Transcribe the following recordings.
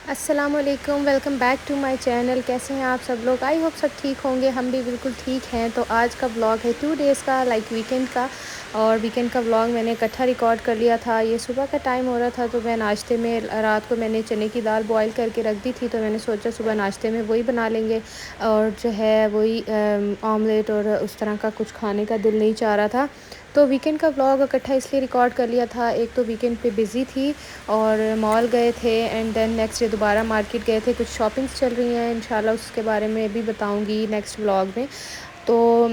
السلام علیکم، welcome back to my channel. کیسے ہیں آپ سب لوگ؟ آئی ہوپ سب ٹھیک ہوں گے، ہم بھی بالکل ٹھیک ہیں۔ تو آج کا بلاگ ہے 2 days کا، لائک ویکینڈ کا، اور ویکینڈ کا بلاگ میں نے اکٹھا ریکارڈ کر لیا تھا۔ یہ صبح کا ٹائم ہو رہا تھا، تو میں ناشتے میں رات کو میں نے چنے کی دال بوائل کر کے رکھ دی تھی، تو میں نے سوچا صبح ناشتے میں وہی بنا لیں گے، اور جو ہے وہی آملیٹ اور اس طرح کا کچھ کھانے کا دل نہیں چاہ رہا تھا۔ تو ویکینڈ کا بلاگ اکٹھا اس لیے ریکارڈ کر لیا تھا، ایک تو ویکینڈ پہ بزی تھی اور مال گئے تھے، اینڈ دین نیکسٹ ڈے دوبارہ مارکیٹ گئے تھے، کچھ شاپنگس چل رہی ہیں، انشاءاللہ اس کے بارے میں بھی بتاؤں گی نیکسٹ بلاگ میں۔ تو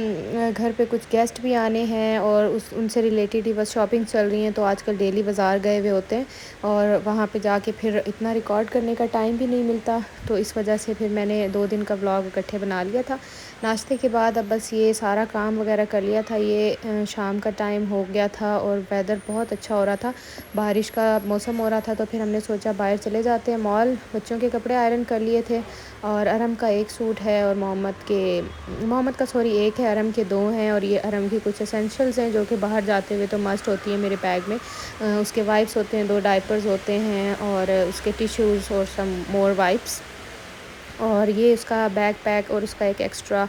گھر پہ کچھ گیسٹ بھی آنے ہیں اور ان سے ریلیٹڈ ہی بس شاپنگ چل رہی ہیں، تو آج کل ڈیلی بازار گئے ہوئے ہوتے ہیں اور وہاں پہ جا کے پھر اتنا ریکارڈ کرنے کا ٹائم بھی نہیں ملتا، تو اس وجہ سے پھر میں نے 2 دن کا بلاگ اکٹھے بنا لیا تھا۔ ناشتے کے بعد اب بس یہ سارا کام وغیرہ کر لیا تھا، یہ شام کا ٹائم ہو گیا تھا اور ویدر بہت اچھا ہو رہا تھا، بارش کا موسم ہو رہا تھا، تو پھر ہم نے سوچا باہر چلے جاتے ہیں مال۔ بچوں کے کپڑے آئرن کر لیے تھے، اور ارم کا ایک سوٹ ہے اور محمد کا ایک ہے، ارم کے 2 ہیں، اور یہ ارم کی کچھ اسینشلز ہیں جو کہ باہر جاتے ہوئے تو مسٹ ہوتی ہیں میرے بیگ میں۔ اس کے وائپس ہوتے ہیں، 2 ڈائپرز ہوتے ہیں، اور اس کے ٹیشوز اور سم مور وائپس، اور یہ اس کا بیک پیک اور اس کا ایک ایکسٹرا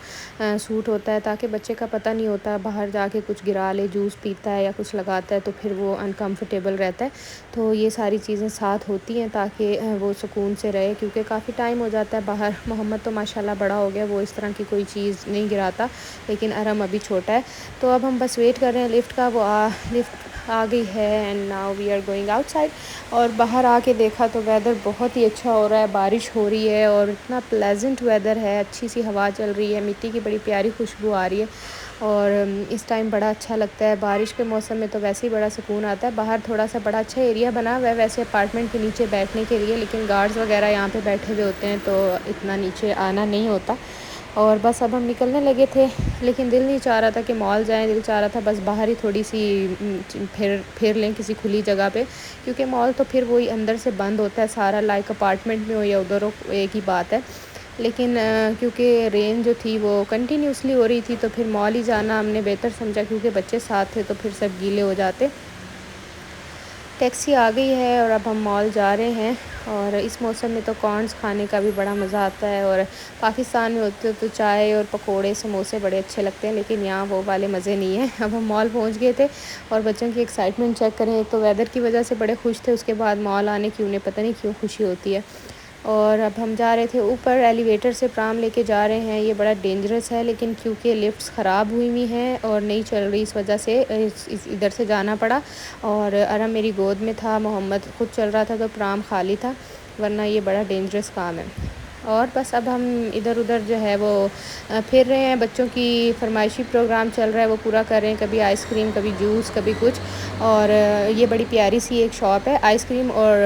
سوٹ ہوتا ہے، تاکہ بچے کا پتہ نہیں ہوتا باہر جا کے کچھ گرا لے، جوس پیتا ہے یا کچھ لگاتا ہے تو پھر وہ انکمفرٹیبل رہتا ہے۔ تو یہ ساری چیزیں ساتھ ہوتی ہیں تاکہ وہ سکون سے رہے، کیونکہ کافی ٹائم ہو جاتا ہے باہر۔ محمد تو ماشاءاللہ بڑا ہو گیا، وہ اس طرح کی کوئی چیز نہیں گراتا، لیکن ارم ابھی چھوٹا ہے۔ تو اب ہم بس ویٹ کر رہے ہیں لفٹ کا، وہ لفٹ آ گئی ہے، and now we are going outside. اور باہر آ کے دیکھا تو ویدر بہت ہی اچھا ہو رہا ہے، بارش ہو رہی ہے اور اتنا پلیزنٹ ویدر ہے، اچھی سی ہوا چل رہی ہے، مٹی کی بڑی پیاری خوشبو آ رہی ہے، اور اس ٹائم بڑا اچھا لگتا ہے۔ بارش کے موسم میں تو ویسے ہی بڑا سکون آتا ہے۔ باہر تھوڑا سا بڑا اچھا ایریا بنا ہوا ہے ویسے اپارٹمنٹ کے نیچے بیٹھنے کے لیے، لیکن گارڈز وغیرہ یہاں پہ بیٹھے ہوئے ہوتے ہیں تو اتنا نیچے آنا نہیں ہوتا۔ اور بس اب ہم نکلنے لگے تھے، لیکن دل نہیں چاہ رہا تھا کہ مال جائیں، دل چاہ رہا تھا بس باہر ہی تھوڑی سی پھر لیں کسی کھلی جگہ پہ، کیونکہ مال تو پھر وہی اندر سے بند ہوتا ہے سارا، لائک اپارٹمنٹ میں ہو یا ادھر ہو ایک ہی بات ہے۔ لیکن کیونکہ رین جو تھی وہ کنٹینیوسلی ہو رہی تھی، تو پھر مال ہی جانا ہم نے بہتر سمجھا، کیونکہ بچے ساتھ تھے تو پھر سب گیلے ہو جاتے۔ ٹیکسی آ گئی ہے اور اب ہم مال جا رہے ہیں، اور اس موسم میں تو کارنز کھانے کا بھی بڑا مزہ آتا ہے، اور پاکستان میں ہوتے تو چائے اور پکوڑے سموسے بڑے اچھے لگتے ہیں، لیکن یہاں وہ والے مزے نہیں ہیں۔ اب ہم مال پہنچ گئے تھے، اور بچوں کی ایکسائٹمنٹ چیک کریں، ایک تو ویدر کی وجہ سے بڑے خوش تھے، اس کے بعد مال آنے کی انہیں پتہ نہیں کیوں خوشی ہوتی ہے۔ اور اب ہم جا رہے تھے اوپر، ایلیویٹر سے پرام لے کے جا رہے ہیں، یہ بڑا ڈینجرس ہے، لیکن کیونکہ لفٹس خراب ہوئی ہوئی ہیں اور نہیں چل رہی، اس وجہ سے ادھر سے جانا پڑا، اور ارم میری گود میں تھا، محمد خود چل رہا تھا تو پرام خالی تھا، ورنہ یہ بڑا ڈینجرس کام ہے۔ اور بس اب ہم ادھر ادھر جو ہے وہ پھر رہے ہیں، بچوں کی فرمائشی پروگرام چل رہا ہے وہ پورا کر رہے ہیں، کبھی آئس کریم، کبھی جوس، کبھی کچھ۔ اور یہ بڑی پیاری سی ایک شاپ ہے آئس کریم اور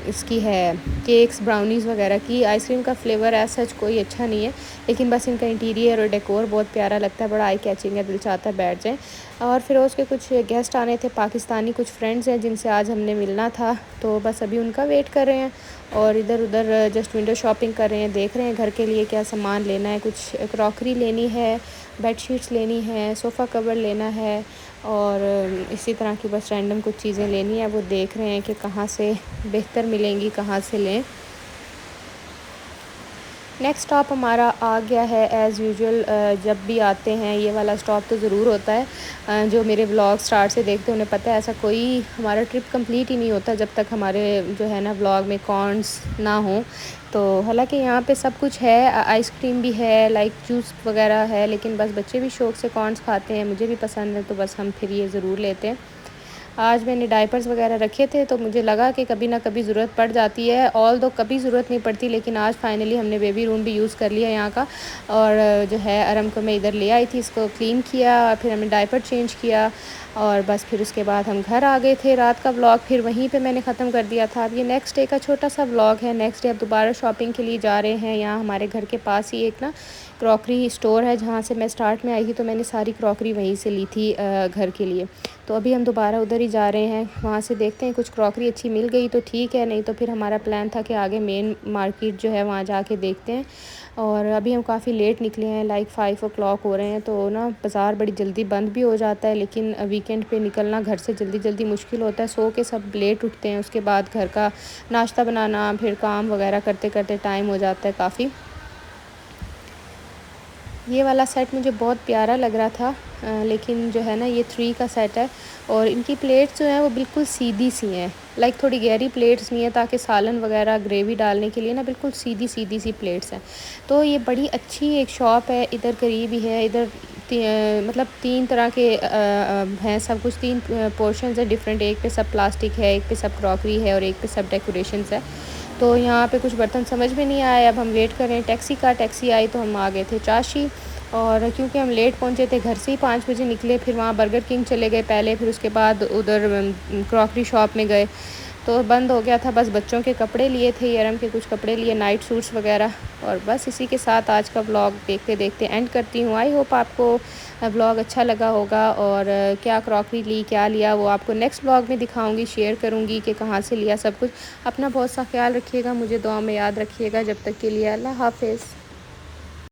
اس کی ہے کیکس براؤنیز وغیرہ کی۔ آئس کریم کا فلیور ایز سچ کوئی اچھا نہیں ہے، لیکن بس ان کا انٹیریئر اور ڈیکور بہت پیارا لگتا ہے، بڑا آئی کیچنگ ہے، دل چاہتا ہے بیٹھ جائیں۔ اور پھر اس کے کچھ گیسٹ آنے تھے پاکستانی، کچھ فرینڈز ہیں جن سے آج ہم نے ملنا تھا، تو بس ابھی ان کا ویٹ کر رہے ہیں، اور ادھر ادھر جسٹ ونڈو شاپنگ کر رہے ہیں، دیکھ رہے ہیں گھر کے لیے کیا سامان لینا ہے، کچھ کراکری لینی ہے، بیڈ شیٹس لینی ہے، صوفہ کور لینا ہے، اور اسی طرح کی بس رینڈم کچھ چیزیں لینی ہے، وہ دیکھ رہے ہیں کہ کہاں سے بہتر ملیں گی، کہاں سے لیں۔ نیکسٹ اسٹاپ ہمارا آ گیا ہے ایز یوزول، جب بھی آتے ہیں یہ والا اسٹاپ تو ضرور ہوتا ہے، جو میرے ولاگ اسٹارٹ سے دیکھتے انہیں پتہ ہے ایسا کوئی ہمارا ٹرپ کمپلیٹ ہی نہیں ہوتا جب تک ہمارے جو ہے نا ولاگ میں کارنس نہ ہوں۔ تو حالانکہ یہاں پہ سب کچھ ہے، آئس کریم بھی ہے، لائک جوس وغیرہ ہے، لیکن بس بچے بھی شوق سے کارنس کھاتے ہیں، مجھے بھی پسند ہے، تو بس ہم پھر یہ ضرور لیتے ہیں۔ آج میں نے ڈائپرز وغیرہ رکھے تھے تو مجھے لگا کہ کبھی نہ کبھی ضرورت پڑ جاتی ہے، آل دو کبھی ضرورت نہیں پڑتی، لیکن آج فائنلی ہم نے بیبی روم بھی یوز کر لیا یہاں کا، اور جو ہے ارم کو میں ادھر لے آئی تھی، اس کو کلین کیا، پھر ہم نے ڈائپر چینج کیا، اور بس پھر اس کے بعد ہم گھر آ گئے تھے۔ رات کا ولاگ پھر وہیں پہ میں نے ختم کر دیا تھا۔ اب یہ نیکسٹ ڈے کا چھوٹا سا ولاگ ہے، نیکسٹ ڈے اب دوبارہ شاپنگ کے لیے جا رہے ہیں، یہاں ہمارے گھر کے پاس ہی ایک نا کراکری اسٹور ہے جہاں سے میں اسٹارٹ میں آئی تھی، تو میں نے ساری کراکری وہیں سے لی تھی گھر کے لیے، تو ابھی ہم دوبارہ ادھر ہی جا رہے ہیں، وہاں سے دیکھتے ہیں کچھ کراکری اچھی مل گئی تو ٹھیک ہے، نہیں تو پھر ہمارا پلان تھا کہ آگے مین مارکیٹ جو ہے وہاں جا کے دیکھتے ہیں۔ اور ابھی ہم کافی لیٹ نکلے ہیں، لائک 5 o'clock ہو رہے ہیں، تو نا بازار بڑی جلدی بند بھی ہو جاتا ہے، لیکن ویکینڈ پہ نکلنا گھر سے جلدی مشکل ہوتا ہے، سو کے سب لیٹ اٹھتے ہیں، اس کے بعد گھر کا ناشتہ بنانا پھر کام وغیرہ کرتے کرتے ٹائم ہو جاتا ہے کافی۔ یہ والا سیٹ مجھے بہت پیارا لگ رہا تھا، لیکن جو ہے نا یہ 3 کا سیٹ ہے، اور ان کی پلیٹس جو ہیں وہ بالکل سیدھی سی ہیں، لائک تھوڑی گہری پلیٹس نہیں ہیں تاکہ سالن وغیرہ گریوی ڈالنے کے لیے نا بالکل سیدھی سی پلیٹس ہیں۔ تو یہ بڑی اچھی ایک شاپ ہے، ادھر قریب ہی ہے، ادھر مطلب 3 طرح کے ہیں سب کچھ، 3 پورشنز ہیں ڈفرینٹ، ایک پہ سب پلاسٹک ہے، ایک پہ سب کراکری ہے، اور ایک پہ سب ڈیکوریشنز ہے۔ تو یہاں پہ کچھ برتن سمجھ میں نہیں آئے، اب ہم ویٹ کر رہے ہیں ٹیکسی کا، ٹیکسی آئی تو ہم آ گئے تھے چاشی، اور کیونکہ ہم لیٹ پہنچے تھے گھر سے ہی 5 بجے نکلے، پھر وہاں برگر کنگ چلے گئے پہلے، پھر اس کے بعد ادھر کراکری شاپ میں گئے تو بند ہو گیا تھا، بس بچوں کے کپڑے لیے تھے، یرم کے کچھ کپڑے لیے، نائٹ سوٹس وغیرہ، اور بس اسی کے ساتھ آج کا ولاگ دیکھتے دیکھتے اینڈ کرتی ہوں۔ آئی ہوپ آپ کو ولاگ اچھا لگا ہوگا، اور کیا کراکری لی کیا لیا وہ آپ کو نیکسٹ ولاگ میں دکھاؤں گی، شیئر کروں گی کہ کہاں سے لیا سب کچھ۔ اپنا بہت سا خیال رکھیے گا، مجھے دعا میں یاد رکھیے گا، جب تک کے لیے اللہ حافظ۔